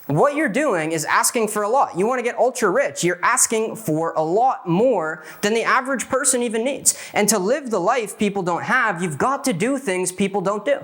what you're doing is asking for a lot. You want to get ultra rich. You're asking for a lot more than the average person even needs. And to live the life people don't have, you've got to do things people don't do.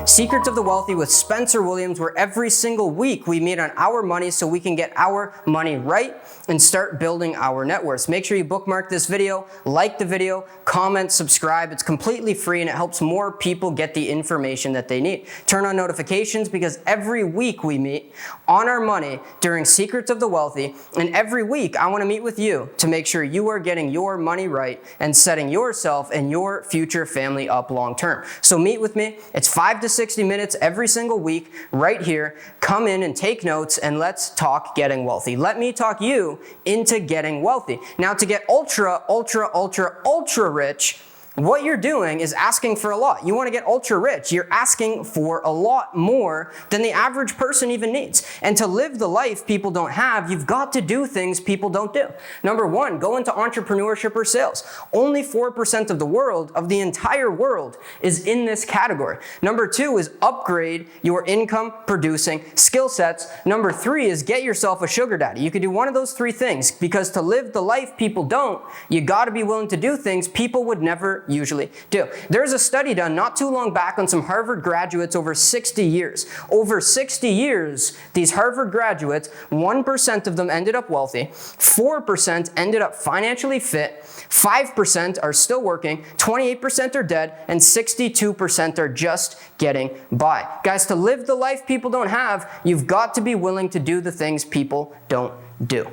Secrets of the Wealthy with Spencer Williams, where every single week we meet on our money so we can get our money right and start building our net worth. Make sure you bookmark this video, like the video, comment, subscribe. It's completely free and it helps more people get the information that they need. Turn on notifications because every week we meet on our money during Secrets of the Wealthy, and every week I want to meet with you to make sure you are getting your money right and setting yourself and your future family up long term. So meet with me. It's 5 to 60 minutes every single week right here. Come in and take notes and let's talk getting wealthy. Let me talk you into getting wealthy. Now, to get ultra rich, what you're doing is asking for a lot. You want to get ultra rich. You're asking for a lot more than the average person even needs. And to live the life people don't have, you've got to do things people don't do. Number one, go into entrepreneurship or sales. Only 4% of the world, of the entire world, is in this category. Number two is upgrade your income producing skill sets. Number three is get yourself a sugar daddy. You could do one of those three things, because to live the life people don't, you got to be willing to do things people would never usually do. There's a study done not too long back on some Harvard graduates over 60 years. Over 60 years, these Harvard graduates, 1% of them ended up wealthy, 4% ended up financially fit, 5% are still working, 28% are dead, and 62% are just getting by. Guys, to live the life people don't have, you've got to be willing to do the things people don't do.